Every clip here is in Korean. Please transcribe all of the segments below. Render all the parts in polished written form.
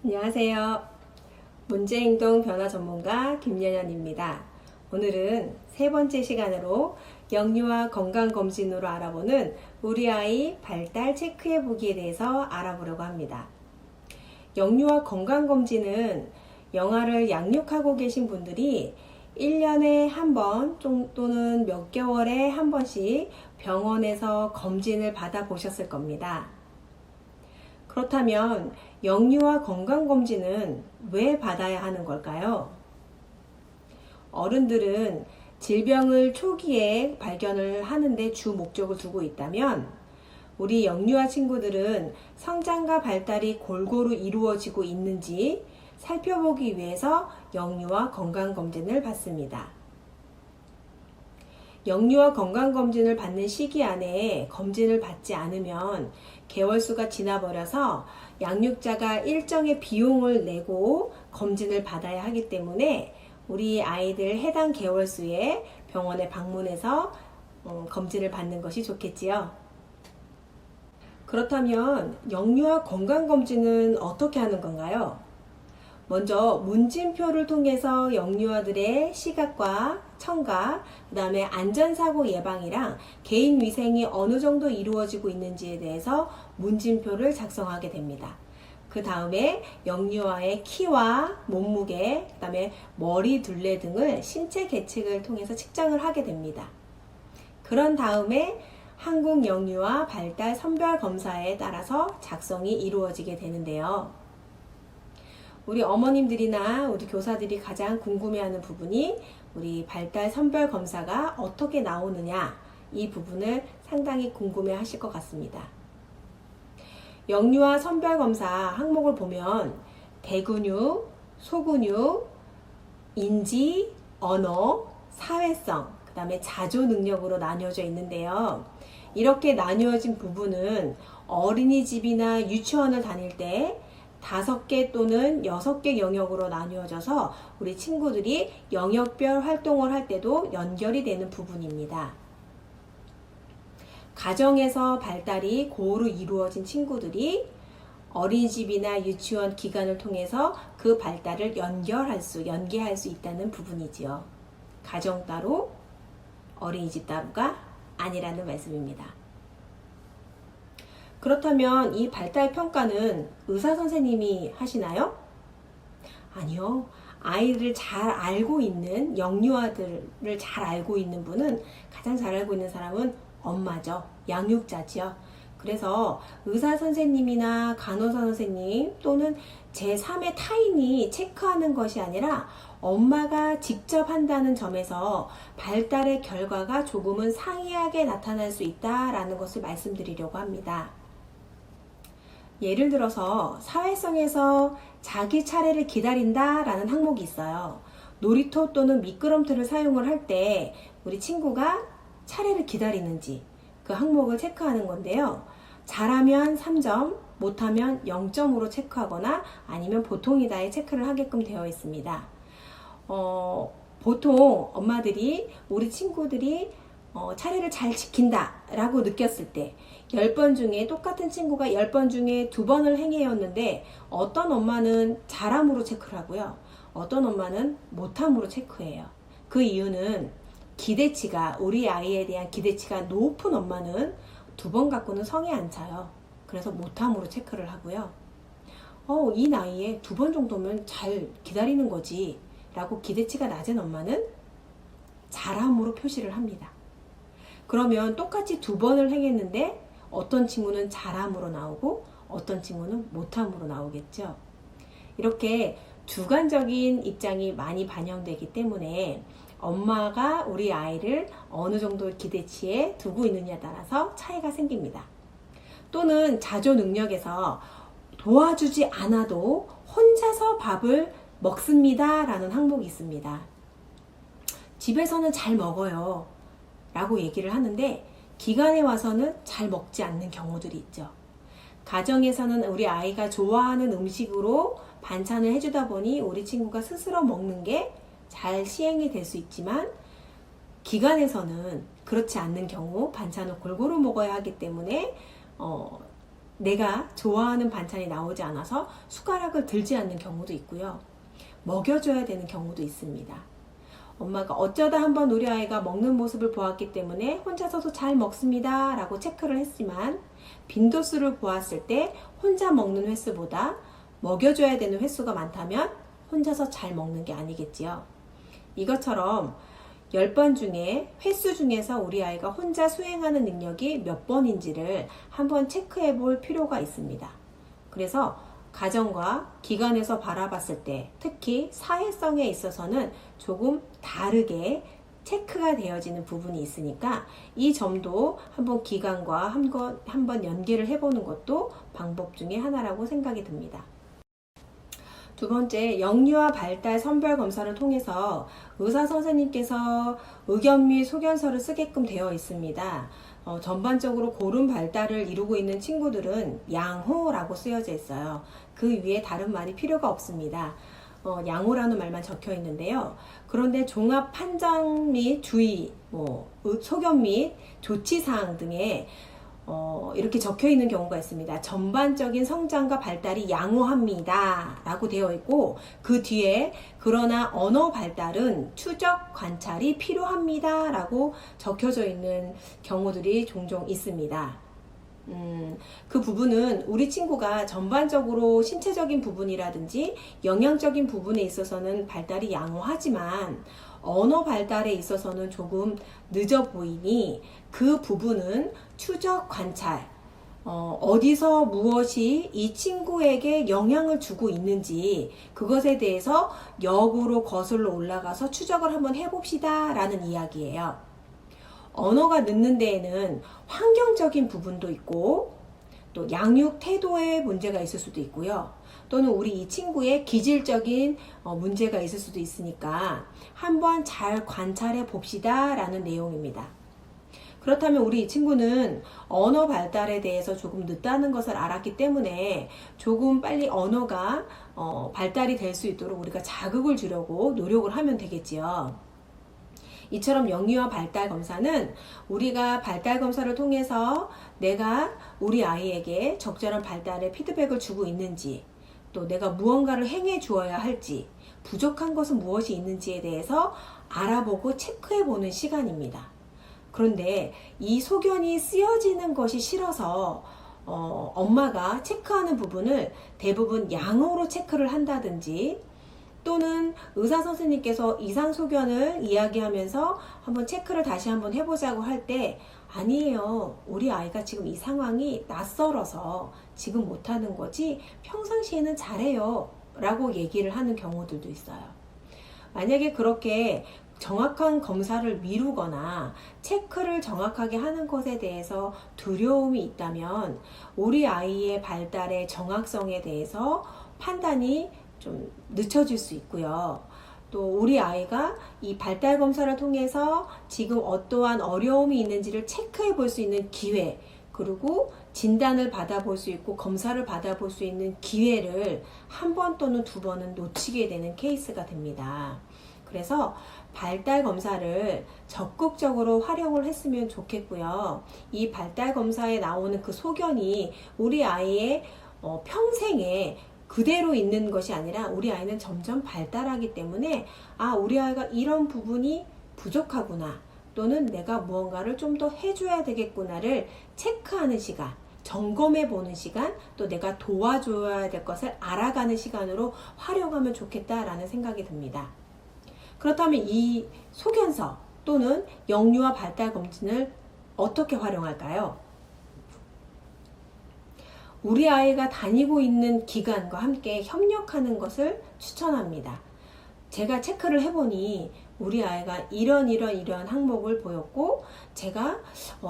안녕하세요. 문제행동 변화 전문가 김연연입니다. 오늘은 세 번째 시간으로 영유아 건강검진으로 알아보는 우리 아이 발달 체크해보기에 대해서 알아보려고 합니다. 영유아 건강검진은 영아를 양육하고 계신 분들이 1년에 한 번 또는 몇 개월에 한 번씩 병원에서 검진을 받아보셨을 겁니다. 그렇다면 영유아 건강검진은 왜 받아야 하는 걸까요? 어른들은 질병을 초기에 발견을 하는데 주 목적을 두고 있다면 우리 영유아 친구들은 성장과 발달이 골고루 이루어지고 있는지 살펴보기 위해서 영유아 건강검진을 받습니다. 영유아 건강검진을 받는 시기 안에 검진을 받지 않으면 개월수가 지나버려서 양육자가 일정의 비용을 내고 검진을 받아야 하기 때문에 우리 아이들 해당 개월수에 병원에 방문해서 검진을 받는 것이 좋겠지요. 그렇다면 영유아 건강검진은 어떻게 하는 건가요? 먼저 문진표를 통해서 영유아들의 시각과 청각, 그 다음에 안전사고 예방이랑 개인위생이 어느 정도 이루어지고 있는지에 대해서 문진표를 작성하게 됩니다. 그 다음에 영유아의 키와 몸무게, 그 다음에 머리 둘레 등을 신체 계측을 통해서 측정을 하게 됩니다. 그런 다음에 한국 영유아 발달 선별 검사에 따라서 작성이 이루어지게 되는데요. 우리 어머님들이나 우리 교사들이 가장 궁금해하는 부분이 우리 발달 선별 검사가 어떻게 나오느냐, 이 부분을 상당히 궁금해 하실 것 같습니다. 영유아 선별 검사 항목을 보면 대근육, 소근육, 인지, 언어, 사회성, 그 다음에 자조 능력으로 나뉘어져 있는데요. 이렇게 나뉘어진 부분은 어린이집이나 유치원을 다닐 때 5개 또는 6개 영역으로 나뉘어져서 우리 친구들이 영역별 활동을 할 때도 연결이 되는 부분입니다. 가정에서 발달이 고루 이루어진 친구들이 어린이집이나 유치원 기관을 통해서 그 발달을 연계할 수 있다는 부분이지요. 가정 따로, 어린이집 따로가 아니라는 말씀입니다. 그렇다면 이 발달 평가는 의사 선생님이 하시나요? 아니요. 아이를 잘 알고 있는, 영유아들을 잘 알고 있는 분은, 가장 잘 알고 있는 사람은 엄마죠. 양육자지요. 그래서 의사 선생님이나 간호사 선생님 또는 제3의 타인이 체크하는 것이 아니라 엄마가 직접 한다는 점에서 발달의 결과가 조금은 상이하게 나타날 수 있다라는 것을 말씀드리려고 합니다. 예를 들어서 사회성에서 자기 차례를 기다린다라는 항목이 있어요. 놀이터 또는 미끄럼틀을 사용을 할 때 우리 친구가 차례를 기다리는지 그 항목을 체크하는 건데요. 잘하면 3점, 못하면 0점으로 체크하거나 아니면 보통이다에 체크를 하게끔 되어 있습니다. 보통 엄마들이 우리 친구들이 차례를 잘 지킨다 라고 느꼈을 때 10번 중에 똑같은 친구가 10번 중에 2번을 행해였는데 어떤 엄마는 잘함으로 체크를 하고요. 어떤 엄마는 못함으로 체크해요. 그 이유는 기대치가, 우리 아이에 대한 기대치가 높은 엄마는 2번 갖고는 성에 안 차요. 그래서 못함으로 체크를 하고요. 이 나이에 2번 정도면 잘 기다리는 거지 라고 기대치가 낮은 엄마는 잘함으로 표시를 합니다. 그러면 똑같이 2번을 행했는데 어떤 친구는 잘함으로 나오고 어떤 친구는 못함으로 나오겠죠. 이렇게 주관적인 입장이 많이 반영되기 때문에 엄마가 우리 아이를 어느 정도 기대치에 두고 있느냐에 따라서 차이가 생깁니다. 또는 자조 능력에서 도와주지 않아도 혼자서 밥을 먹습니다 라는 항목이 있습니다. 집에서는 잘 먹어요 라고 얘기를 하는데 기관에 와서는 잘 먹지 않는 경우들이 있죠. 가정에서는 우리 아이가 좋아하는 음식으로 반찬을 해주다 보니 우리 친구가 스스로 먹는 게 잘 시행이 될 수 있지만 기관에서는 그렇지 않는 경우 반찬을 골고루 먹어야 하기 때문에 내가 좋아하는 반찬이 나오지 않아서 숟가락을 들지 않는 경우도 있고요. 먹여줘야 되는 경우도 있습니다. 엄마가 어쩌다 한번 우리 아이가 먹는 모습을 보았기 때문에 혼자서도 잘 먹습니다 라고 체크를 했지만, 빈도수를 보았을 때 혼자 먹는 횟수보다 먹여줘야 되는 횟수가 많다면 혼자서 잘 먹는 게 아니겠지요. 이것처럼 10번 중에 횟수 중에서 우리 아이가 혼자 수행하는 능력이 몇 번인지를 한번 체크해 볼 필요가 있습니다. 그래서 가정과 기관에서 바라봤을 때, 특히 사회성에 있어서는 조금 다르게 체크가 되어지는 부분이 있으니까 이 점도 한번 기관과 한번 연계를 해보는 것도 방법 중에 하나라고 생각이 듭니다. 두 번째, 영유아 발달 선별 검사를 통해서 의사 선생님께서 의견 및 소견서를 쓰게끔 되어 있습니다. 전반적으로 고른 발달을 이루고 있는 친구들은 양호라고 쓰여져 있어요. 그 위에 다른 말이 필요가 없습니다. 양호라는 말만 적혀 있는데요. 그런데 종합 판정 및 주의, 소견 및 조치사항 등에 이렇게 적혀 있는 경우가 있습니다. 전반적인 성장과 발달이 양호합니다 라고 되어 있고, 그 뒤에 그러나 언어 발달은 추적 관찰이 필요합니다 라고 적혀져 있는 경우들이 종종 있습니다. 그 부분은 우리 친구가 전반적으로 신체적인 부분이라든지 영양적인 부분에 있어서는 발달이 양호하지만 언어 발달에 있어서는 조금 늦어 보이니, 그 부분은 추적 관찰, 어디서 무엇이 이 친구에게 영향을 주고 있는지 그것에 대해서 역으로 거슬러 올라가서 추적을 한번 해봅시다 라는 이야기예요. 언어가 늦는 데에는 환경적인 부분도 있고, 또 양육 태도에 문제가 있을 수도 있고요. 또는 우리 이 친구의 기질적인 문제가 있을 수도 있으니까 한번 잘 관찰해 봅시다 라는 내용입니다. 그렇다면 우리 이 친구는 언어 발달에 대해서 조금 늦다는 것을 알았기 때문에 조금 빨리 언어가 발달이 될 수 있도록 우리가 자극을 주려고 노력을 하면 되겠지요. 이처럼 영유아 발달 검사는 우리가 발달 검사를 통해서 내가 우리 아이에게 적절한 발달의 피드백을 주고 있는지, 또 내가 무언가를 행해 주어야 할지, 부족한 것은 무엇이 있는지에 대해서 알아보고 체크해 보는 시간입니다. 그런데 이 소견이 쓰여지는 것이 싫어서 엄마가 체크하는 부분을 대부분 양호로 체크를 한다든지, 또는 의사 선생님께서 이상 소견을 이야기하면서 한번 체크를 다시 한번 해보자고 할 때, 아니에요, 우리 아이가 지금 이 상황이 낯설어서 지금 못하는 거지 평상시에는 잘해요 라고 얘기를 하는 경우들도 있어요. 만약에 그렇게 정확한 검사를 미루거나 체크를 정확하게 하는 것에 대해서 두려움이 있다면 우리 아이의 발달의 정확성에 대해서 판단이 좀 늦춰질 수 있고요. 또 우리 아이가 이 발달 검사를 통해서 지금 어떠한 어려움이 있는지를 체크해 볼 수 있는 기회, 그리고 진단을 받아볼 수 있고 검사를 받아볼 수 있는 기회를 한 번 또는 두 번은 놓치게 되는 케이스가 됩니다. 그래서 발달 검사를 적극적으로 활용을 했으면 좋겠고요. 이 발달 검사에 나오는 그 소견이 우리 아이의 평생에 그대로 있는 것이 아니라 우리 아이는 점점 발달하기 때문에 우리 아이가 이런 부분이 부족하구나, 또는 내가 무언가를 좀 더 해줘야 되겠구나를 체크하는 시간, 점검해 보는 시간, 또 내가 도와줘야 될 것을 알아가는 시간으로 활용하면 좋겠다라는 생각이 듭니다. 그렇다면 이 소견서 또는 영유아 발달 검진을 어떻게 활용할까요? 우리 아이가 다니고 있는 기관과 함께 협력하는 것을 추천합니다. 제가 체크를 해보니 우리 아이가 이런 항목을 보였고, 제가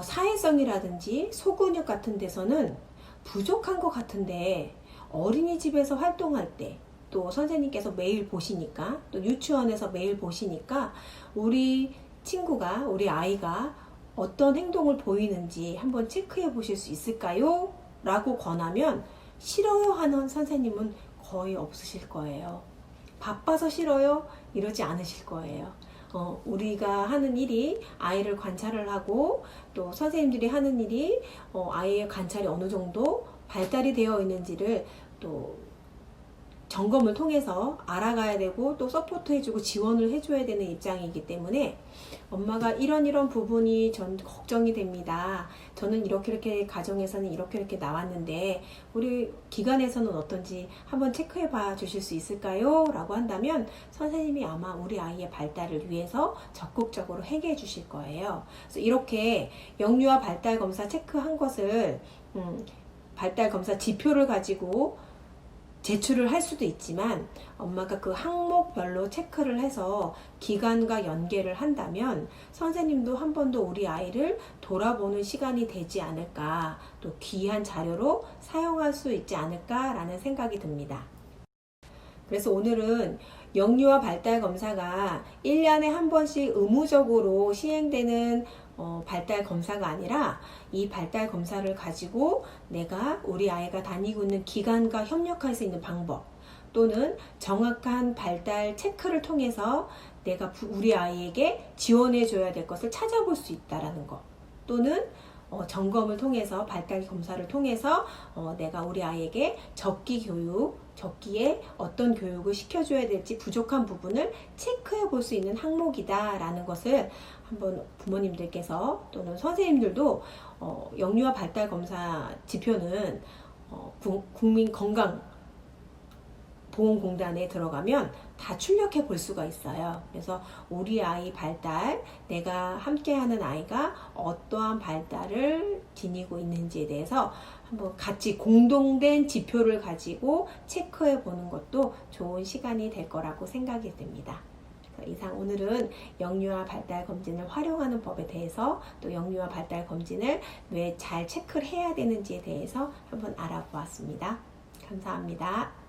사회성이라든지 소근육 같은 데서는 부족한 것 같은데, 어린이집에서 활동할 때, 또 선생님께서 매일 보시니까, 또 유치원에서 매일 보시니까 우리 친구가, 우리 아이가 어떤 행동을 보이는지 한번 체크해 보실 수 있을까요? 라고 권하면 싫어요 하는 선생님은 거의 없으실 거예요. 바빠서 싫어요? 이러지 않으실 거예요. 우리가 하는 일이 아이를 관찰을 하고, 또 선생님들이 하는 일이 아이의 관찰이 어느 정도 발달이 되어 있는지를 또 점검을 통해서 알아가야 되고 또 서포트 해주고 지원을 해줘야 되는 입장이기 때문에 엄마가 이런 부분이 전 걱정이 됩니다. 저는 이렇게 가정에서는 이렇게 나왔는데 우리 기관에서는 어떤지 한번 체크해 봐 주실 수 있을까요? 라고 한다면 선생님이 아마 우리 아이의 발달을 위해서 적극적으로 행해 주실 거예요. 그래서 이렇게 영유아 발달 검사 체크한 것을 발달 검사 지표를 가지고 제출을 할 수도 있지만 엄마가 그 항목별로 체크를 해서 기관과 연계를 한다면 선생님도 한 번 더 우리 아이를 돌아보는 시간이 되지 않을까, 또 귀한 자료로 사용할 수 있지 않을까라는 생각이 듭니다. 그래서 오늘은 영유아 발달 검사가 1년에 한 번씩 의무적으로 시행되는 발달 검사가 아니라 이 발달 검사를 가지고 내가 우리 아이가 다니고 있는 기관과 협력할 수 있는 방법, 또는 정확한 발달 체크를 통해서 내가 우리 아이에게 지원해 줘야 될 것을 찾아볼 수 있다라는 것, 또는 점검을 통해서 발달 검사를 통해서 내가 우리 아이에게 적기에 어떤 교육을 시켜줘야 될지 부족한 부분을 체크해 볼 수 있는 항목이다 라는 것을 한번 부모님들께서 또는 선생님들도 영유아 발달 검사 지표는 국민건강보험공단에 들어가면 다 출력해 볼 수가 있어요. 그래서 우리 아이 발달, 내가 함께하는 아이가 어떠한 발달을 지니고 있는지에 대해서 한번 같이 공동된 지표를 가지고 체크해 보는 것도 좋은 시간이 될 거라고 생각이 듭니다. 이상 오늘은 영유아 발달 검진을 활용하는 법에 대해서, 또 영유아 발달 검진을 왜 잘 체크를 해야 되는지에 대해서 한번 알아보았습니다. 감사합니다.